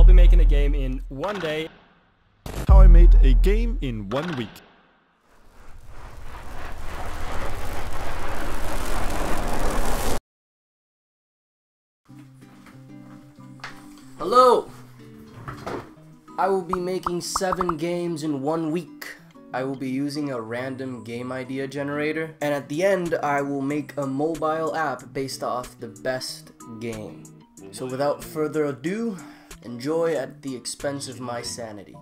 be making a game in one day. How I made a game in 1 week. Hello! I will be making 7 games in 1 week. I will be using a random game idea generator, and at the end I will make a mobile app based off the best game. So without further ado, enjoy at the expense of my sanity.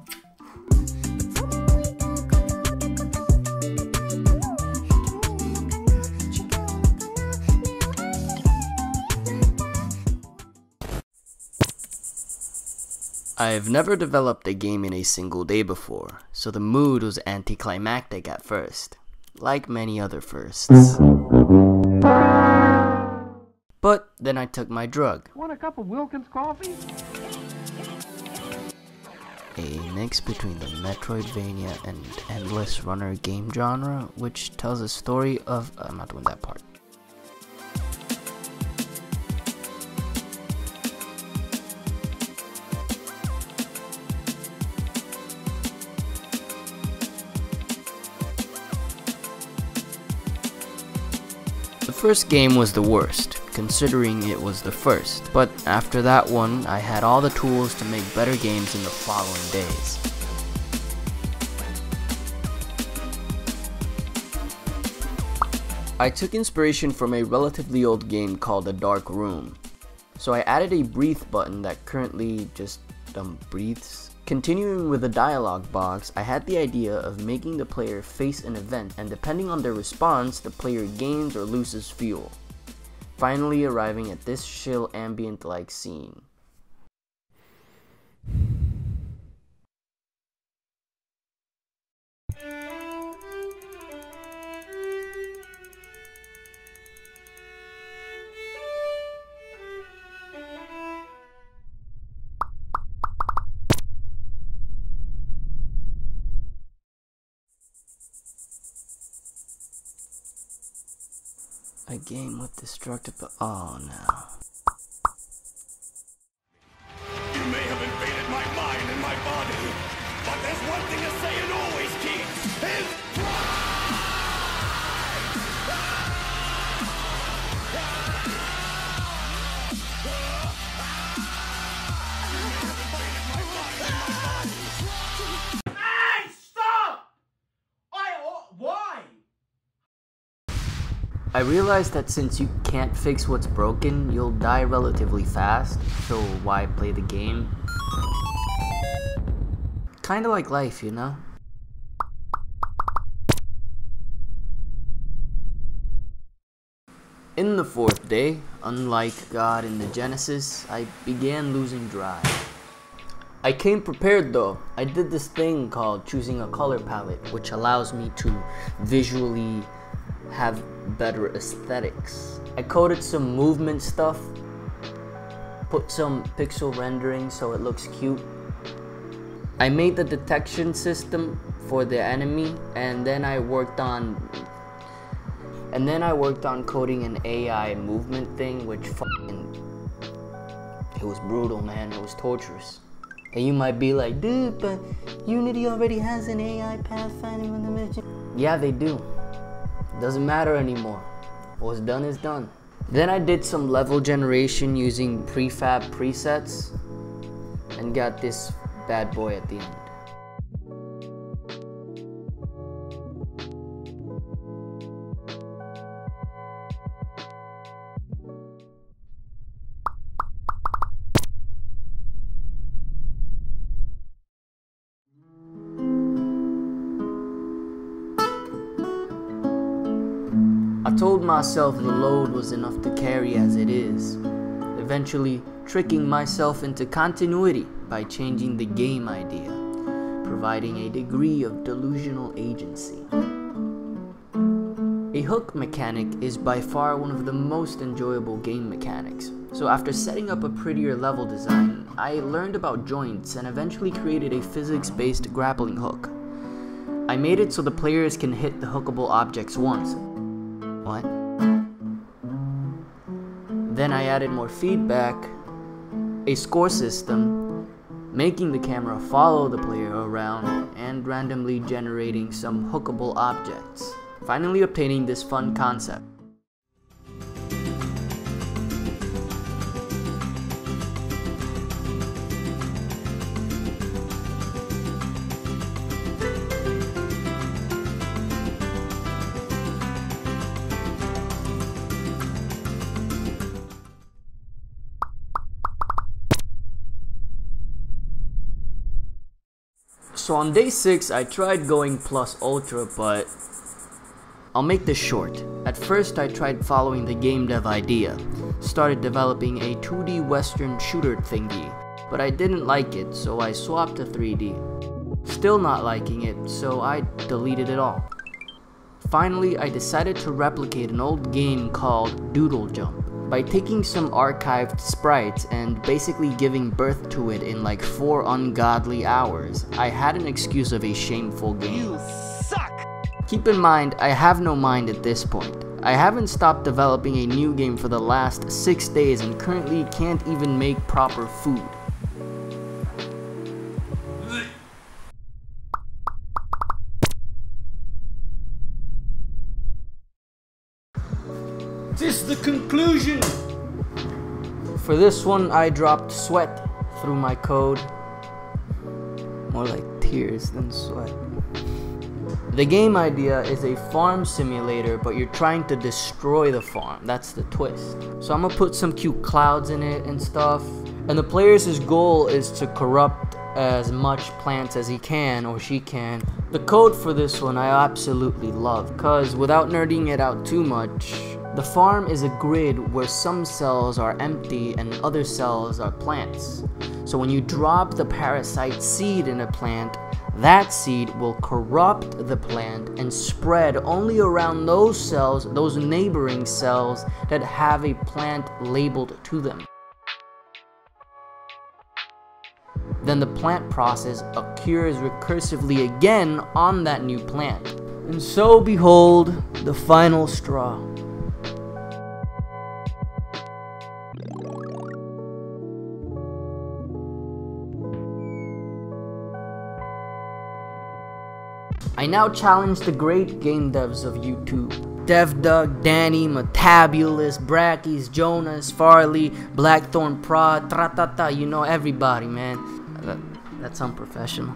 I've never developed a game in a single day before, so the mood was anticlimactic at first, like many other firsts. But then I took my drug. Want a cup of Wilkins coffee? A mix between the Metroidvania and Endless Runner game genre, which tells a story of... I'm not doing that part. The first game was the worst, considering it was the first, but after that one, I had all the tools to make better games in the following days. I took inspiration from a relatively old game called The Dark Room, so I added a breathe button that currently just breathes. Continuing with the dialogue box, I had the idea of making the player face an event, and depending on their response, the player gains or loses fuel. Finally arriving at this chill ambient-like scene. A game with destructive, oh no. You may have invaded my mind and my body, but there's one thing a Saiyan always keeps, his pride! Hey, stop! Why? I realized that since you can't fix what's broken, you'll die relatively fast, so why play the game? Kinda like life, you know? In the 4th day, unlike God in the Genesis, I began losing drive. I came prepared though. I did this thing called choosing a color palette, which allows me to visually have better aesthetics. I coded some movement stuff, put some pixel rendering so it looks cute. I made the detection system for the enemy, and then I worked on coding an AI movement thing, which it was brutal, man. It was torturous. And you might be like, dude, but Unity already has an AI pathfinding on the mission. Yeah, they do. Doesn't matter anymore. What's done is done. Then I did some level generation using prefab presets and got this bad boy at the end. I told myself the load was enough to carry as it is, eventually tricking myself into continuity by changing the game idea, providing a degree of delusional agency. A hook mechanic is by far one of the most enjoyable game mechanics, so after setting up a prettier level design, I learned about joints and eventually created a physics-based grappling hook. I made it so the players can hit the hookable objects once. What? Then I added more feedback, a score system, making the camera follow the player around and randomly generating some hookable objects, finally obtaining this fun concept. So on day 6, I tried going plus ultra, but I'll make this short. At first, I tried following the game dev idea, started developing a 2D western shooter thingy, but I didn't like it, so I swapped to 3D. Still not liking it, so I deleted it all. Finally, I decided to replicate an old game called Doodle Jump by taking some archived sprites and basically giving birth to it in like 4 ungodly hours. I had an excuse of a shameful game. You suck! Keep in mind, I have no mind at this point. I haven't stopped developing a new game for the last 6 days and currently can't even make proper food. This is the conclusion! For this one, I dropped sweat through my code. More like tears than sweat. The game idea is a farm simulator, but you're trying to destroy the farm. That's the twist. So I'm gonna put some cute clouds in it and stuff. And the player's goal is to corrupt as much plants as he can or she can. The code for this one I absolutely love, cause without nerding it out too much, the farm is a grid where some cells are empty and other cells are plants. So when you drop the parasite seed in a plant, that seed will corrupt the plant and spread only around those cells, those neighboring cells that have a plant labeled to them. Then the plant process occurs recursively again on that new plant. And so behold, the final straw. I now challenge the great game devs of YouTube. DevDug, Danny, Metabulous, Brackies, Jonas, Farley, Blackthorn Prod, Tratata, you know everybody, man. That's unprofessional.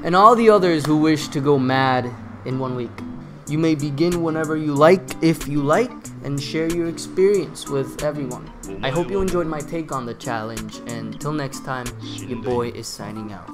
And all the others who wish to go mad in 1 week. You may begin whenever you like, if you like, and share your experience with everyone. I hope you enjoyed my take on the challenge, and till next time, your boy is signing out.